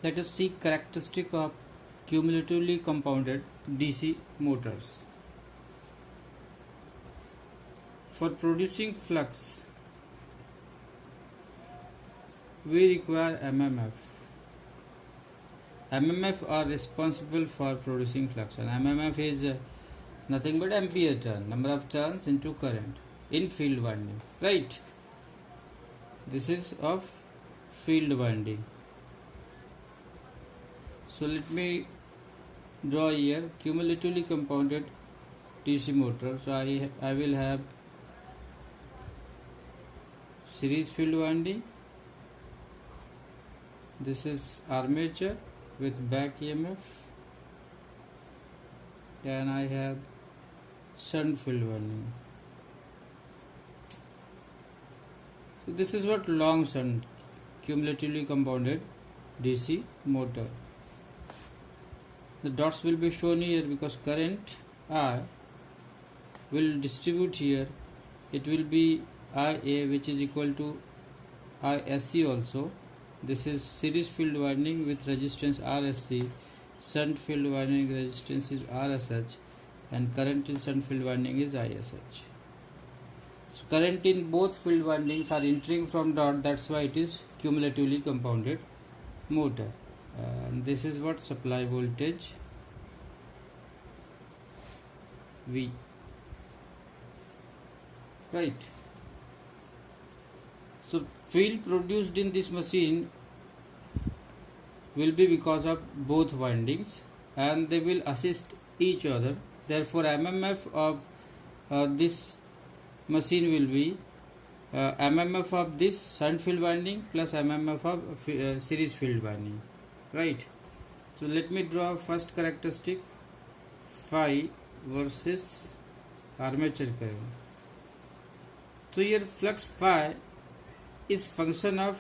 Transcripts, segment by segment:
Let us see characteristic of cumulatively compounded DC motors. For producing flux, we require MMF. MMF are responsible for producing flux, and MMF is nothing but ampere turn, number of turns into current in field winding, right? This is of field winding. So let me draw here cumulatively compounded DC motor. So I will have series field winding. This is armature with back EMF, and I have shunt field winding. So this is what long shunt cumulatively compounded DC motor. The dots will be shown here because current I will distribute here. It will be IA, which is equal to ISC also. This is series field winding with resistance RSC. Shunt field winding resistance is RSH, and current in shunt field winding is ISH. So current in both field windings are entering from dot. That's why it is cumulatively compounded motor. And this is what supply voltage V, right? So field produced in this machine will be because of both windings, and they will assist each other. Therefore MMF of this machine will be MMF of this shunt field winding plus MMF of series field winding, right? So let me draw first characteristic, phi versus armature current. So here flux phi is function of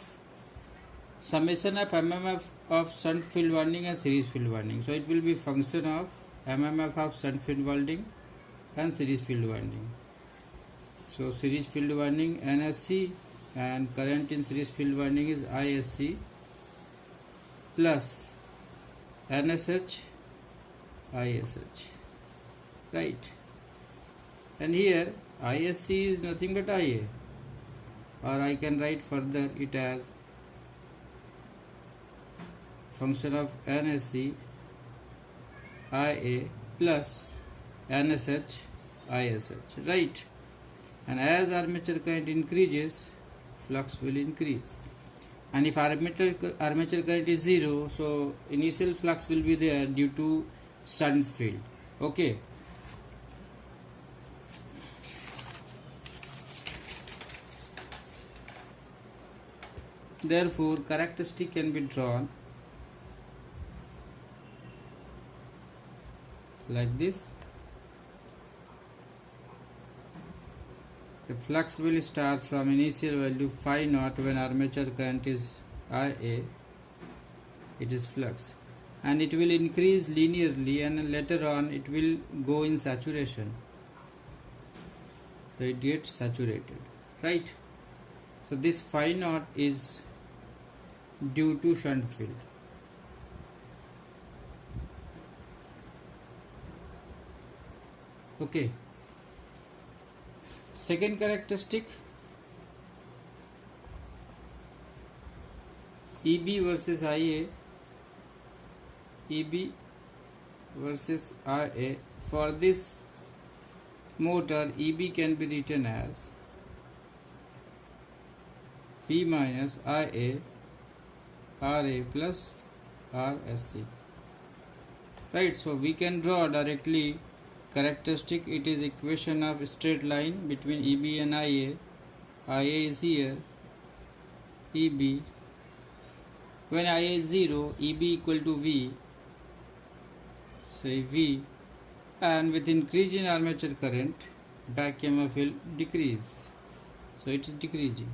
summation of MMF of shunt field winding and series field winding. So it will be function of MMF of shunt field winding and series field winding. So series field winding NSC, and current in series field winding is ISC plus NSH ISH, right? And here ISC is nothing but IA, or I can write further it as function of NSC IA plus NSH ISH, right? And as armature current increases, flux will increase. And if armature current is 0, so initial flux will be there due to shunt field. Okay. Therefore characteristic can be drawn like this. The flux will start from initial value phi naught when armature current is IA, it is flux, and it will increase linearly, and later on it will go in saturation. So it gets saturated, right? So this phi naught is due to shunt field. Okay. Second characteristic, EB versus IA. EB versus IA. For this motor, EB can be written as V minus IA RA plus RSC, right? So we can draw directly characteristic. It is equation of straight line between EB and IA. IA is here, EB. When IA is 0, EB equal to V, say V, and with increase in armature current, back EMF will decrease. So it is decreasing,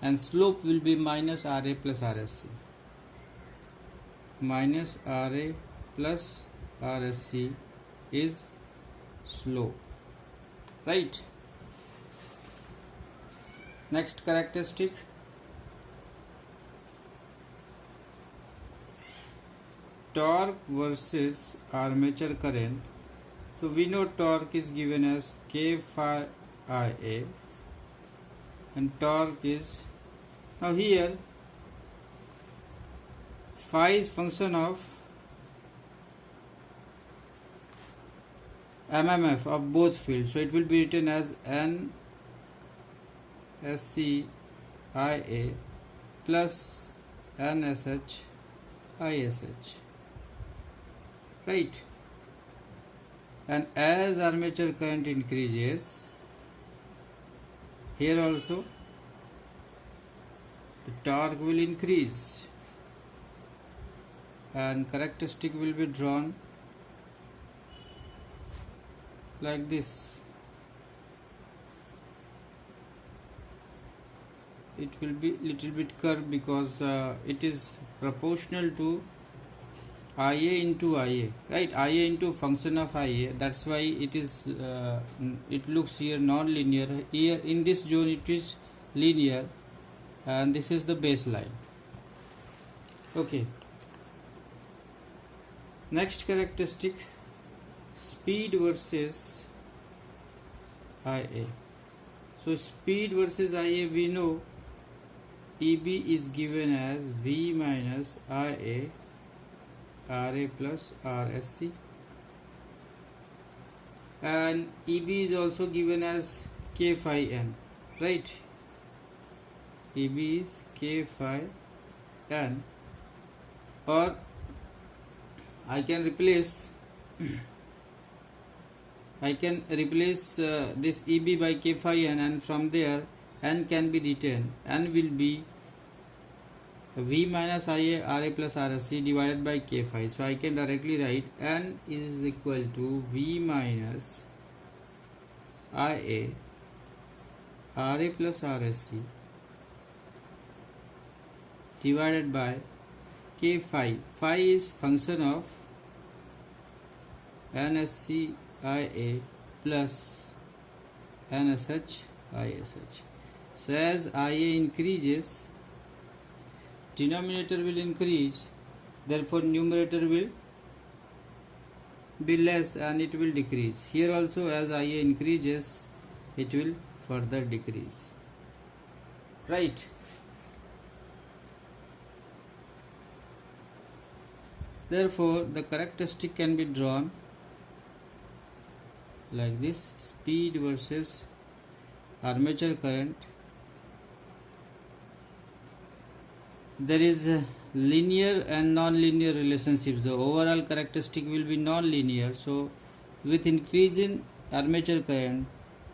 and slope will be minus RA plus RSC. Minus RA plus RSC is slope, right? Next characteristic, torque versus armature current. So we know torque is given as K phi Ia, and torque is, now here phi is function of MMF of both fields, so it will be written as NSC Ia plus NSH ISH, right? And as armature current increases, here also the torque will increase and characteristic will be drawn like this. It will be little bit curved because it is proportional to Ia into Ia, right? Ia into function of Ia. That's why it is. It looks here non-linear. Here in this zone it is linear, and this is the baseline. Okay. Next characteristic: speed versus Ia. So speed versus Ia, we know EB is given as V minus Ia Ra plus Rsc, and EB is also given as K phi n, right? EB is K phi n, or I can replace this EB by K phi n, and from there n can be written. N will be V minus Ia Ra plus Rsc divided by K phi. So I can directly write N is equal to V minus Ia Ra plus Rsc divided by K phi. Phi is function of NSC Ia plus NSH ISH. So as Ia increases, denominator will increase, therefore numerator will be less and it will decrease. Here also as Ia increases, it will further decrease, right? Therefore the characteristic can be drawn like this: speed versus armature current. There is a linear and non-linear relationships. The overall characteristic will be non-linear. So with increase in armature current,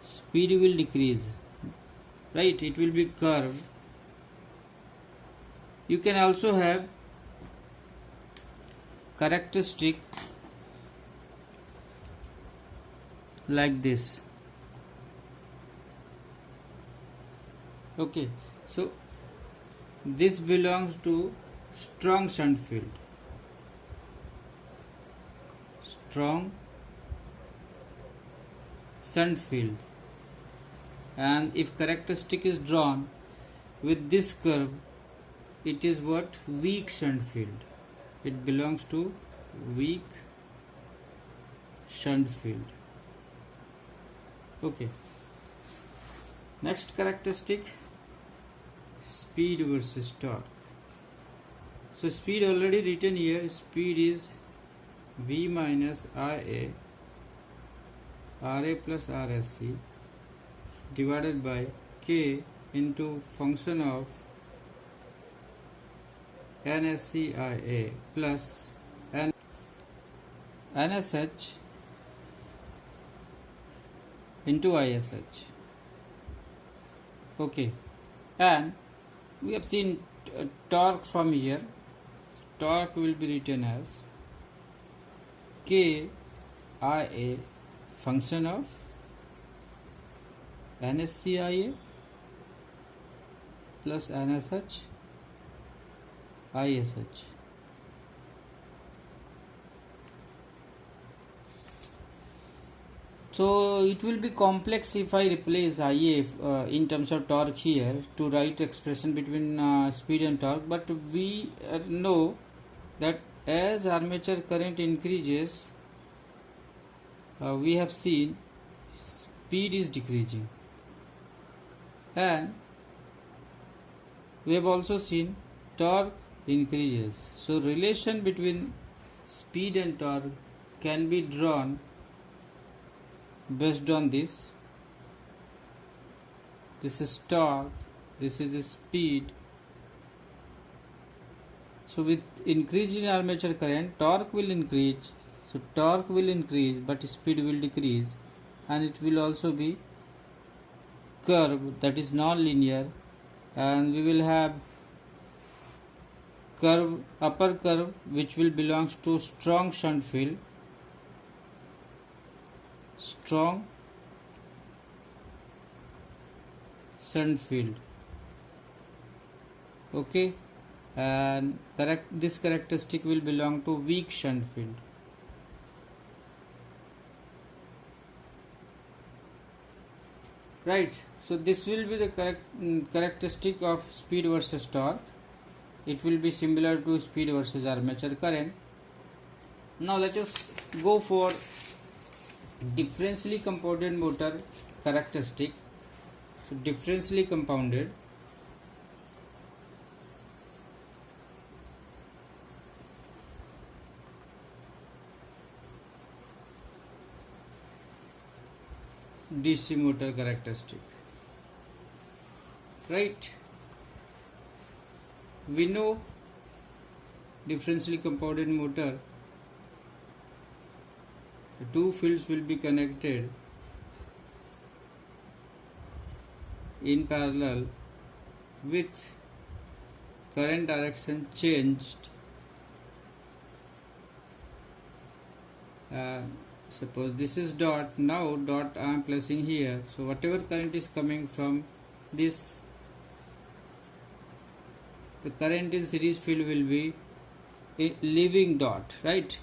speed will decrease, right? It will be curved. You can also have characteristic like this. Okay, so this belongs to strong shunt field. Strong shunt field. And if characteristic is drawn with this curve, it is what? Weak shunt field. It belongs to weak shunt field. Okay. Next characteristic: speed versus torque. So speed already written here. Speed is V minus Ia Ra plus Rsc divided by K into function of NSC Ia plus NSH into ISH. Okay, and we have seen torque from here. Torque will be written as K Ia function of NSC Ia plus NSH ISH. So it will be complex if I replace Ia in terms of torque here to write expression between speed and torque, but we know that as armature current increases, we have seen speed is decreasing, and we have also seen torque increases. So relation between speed and torque can be drawn based on this. This is torque, this is speed. So with increase in armature current, torque will increase. So torque will increase, but speed will decrease, and it will also be curve, that is non-linear, and we will have curve, upper curve, which will belongs to strong shunt field, strong shunt field. Okay, and this characteristic will belong to weak shunt field. Right, so this will be the characteristic of speed versus torque. It will be similar to speed versus armature current. Now let us go for differentially compounded motor characteristic. So differentially compounded, DC motor characteristic. Right, we know differentially compounded motor, the two fields will be connected in parallel with current direction changed. Suppose this is dot, now dot I am placing here. So whatever current is coming from this, the current in series field will be leaving dot, right?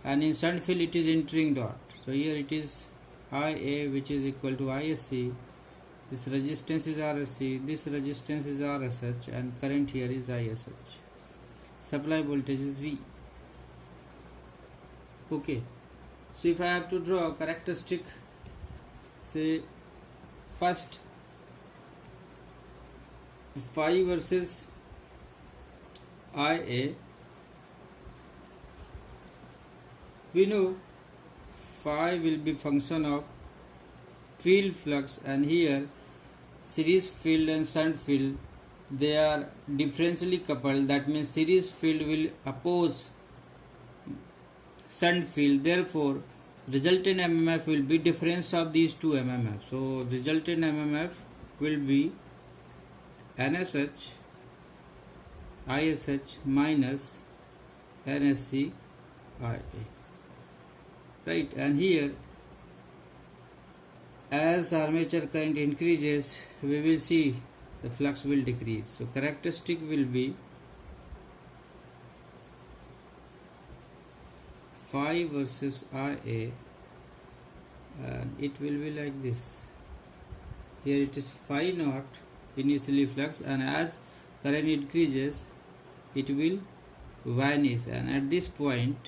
And in shunt field it is entering dot. So here it is IA, which is equal to ISC. This resistance is RSC, this resistance is RSH, and current here is ISH. Supply voltage is V. Okay. So if I have to draw a characteristic, say first phi versus IA, we know phi will be function of field flux, and here series field and shunt field, they are differentially coupled. That means series field will oppose shunt field, therefore resultant MMF will be difference of these two MMF. So resultant MMF will be NSH ISH minus NSC IA. Right, and here as armature current increases, we will see the flux will decrease. So characteristic will be phi versus IA, and it will be like this. Here it is phi naught initially flux, and as current increases it will vanish, and at this point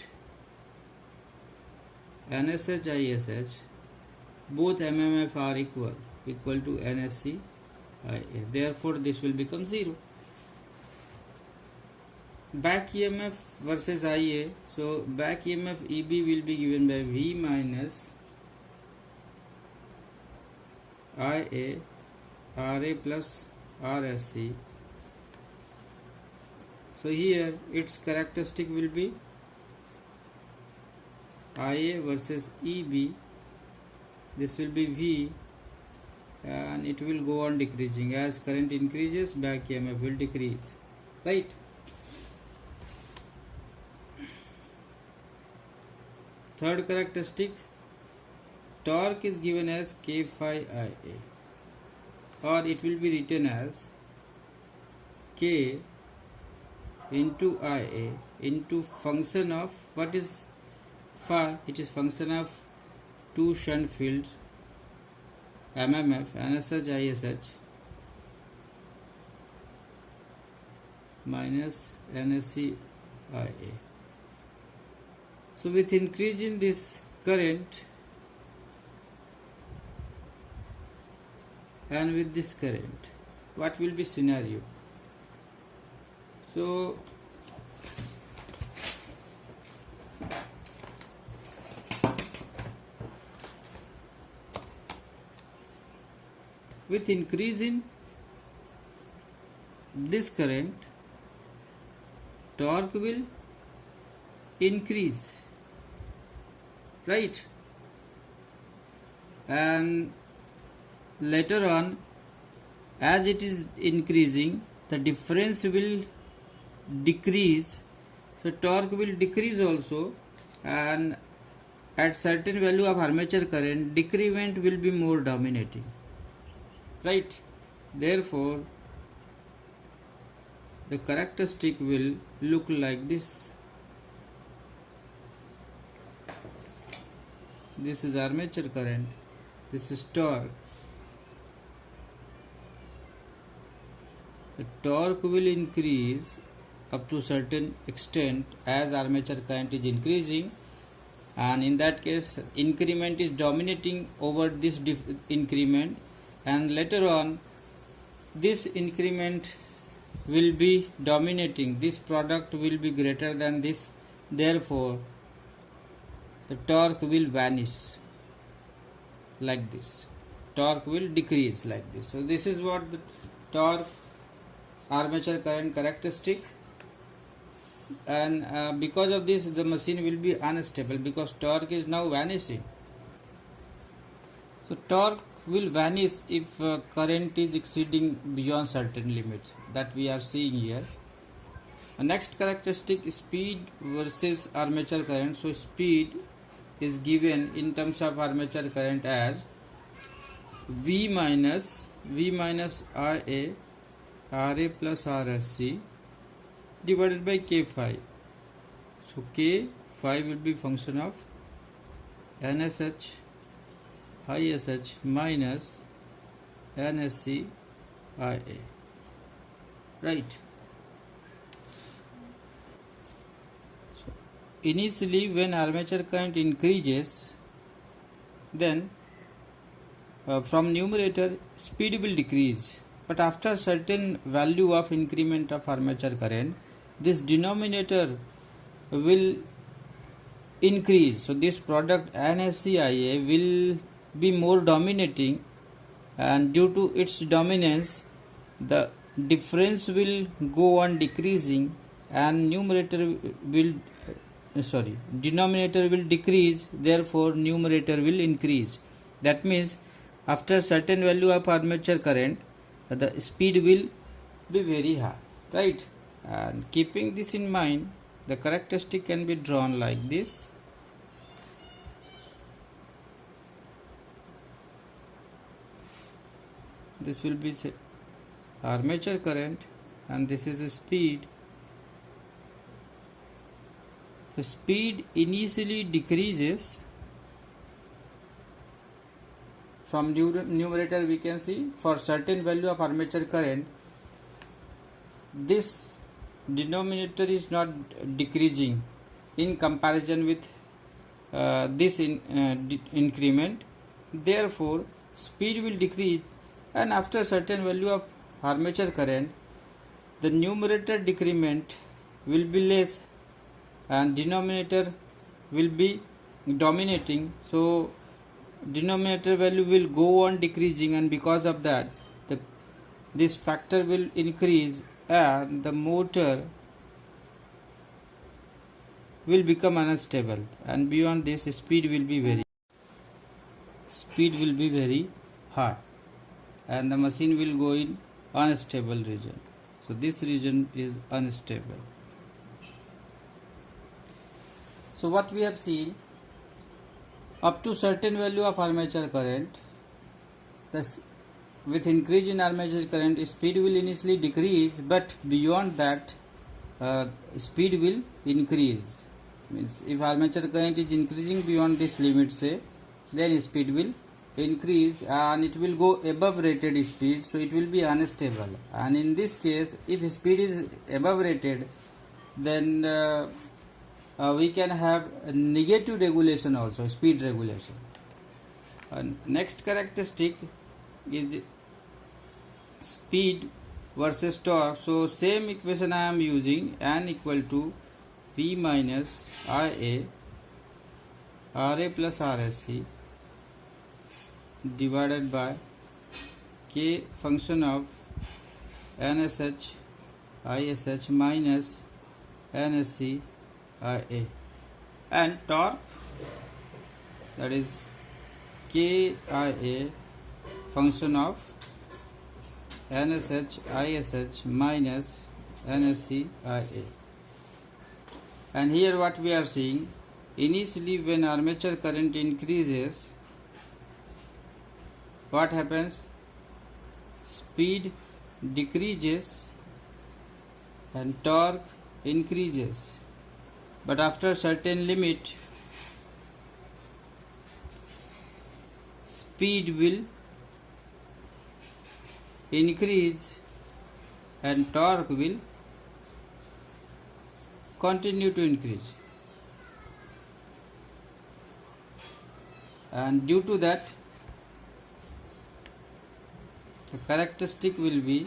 NSH ISH both MMF are equal to NSC IA. Therefore this will become 0. Back EMF versus IA. So back EMF EB will be given by V minus IA RA plus RSC. So here its characteristic will be IA versus EB. This will be V, and it will go on decreasing. As current increases, back EMF will decrease. Right? Third characteristic, torque is given as K phi IA, or it will be written as K into IA into function of, what is phi? It is function of two shunt fields MMF NSH ISH minus NSC IA. So with increase in this current and with this current, what will be scenario? So with increase in this current, torque will increase, right? And later on, as it is increasing, the difference will decrease, so torque will decrease also, and at certain value of armature current, decrement will be more dominating, right? Therefore the characteristic will look like this. This is armature current, this is torque. The torque will increase up to certain extent as armature current is increasing, and in that case increment is dominating over this increment, and later on this increment will be dominating, this product will be greater than this, therefore the torque will vanish like this, torque will decrease like this. So this is what the torque armature current characteristic, and because of this the machine will be unstable because torque is now vanishing. So torque will vanish if current is exceeding beyond certain limit that we are seeing here. Next characteristic is speed versus armature current. So speed is given in terms of armature current as V minus RA plus RSC divided by K phi. So K phi will be function of NSH ISH minus NSC IA, right? So initially when armature current increases, then from numerator speed will decrease, but after certain value of increment of armature current, this denominator will increase. So this product NSCIA will be more dominating, and due to its dominance the difference will go on decreasing, and denominator will decrease, therefore numerator will increase. That means after certain value of armature current the speed will be very high, right? And keeping this in mind, the characteristic can be drawn like this. This will be armature current and this is a speed. So speed initially decreases. From numerator we can see for certain value of armature current this denominator is not decreasing in comparison with this increment, therefore speed will decrease, and after certain value of armature current the numerator decrement will be less and denominator will be dominating, so denominator value will go on decreasing, and because of that this factor will increase and the motor will become unstable, and beyond this speed will be very high and the machine will go in unstable region. So this region is unstable. So what we have seen, up to certain value of armature current, thus with increase in armature current speed will initially decrease, but beyond that speed will increase. Means if armature current is increasing beyond this limit, say, then speed will increase and it will go above rated speed, so it will be unstable. And in this case, if speed is above rated, then we can have a negative regulation also, speed regulation. Next characteristic is speed versus torque. So same equation I am using, n equal to V minus IA RA plus RSC divided by K function of NSH ISH minus NSC IA, and torque, that is KIA function of NSH ISH minus NSC IA. And here what we are seeing, initially when armature current increases, what happens? Speed decreases and torque increases, but after certain limit speed will increase and torque will continue to increase, and due to that the characteristic will be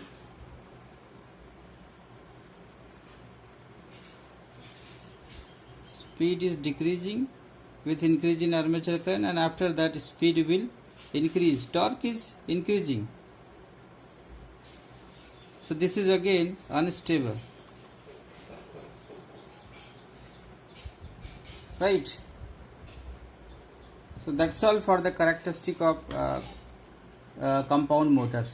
speed is decreasing with increase in armature current, and after that speed will increase, torque is increasing. So this is again unstable, right? So that's all for the characteristic of compound motors.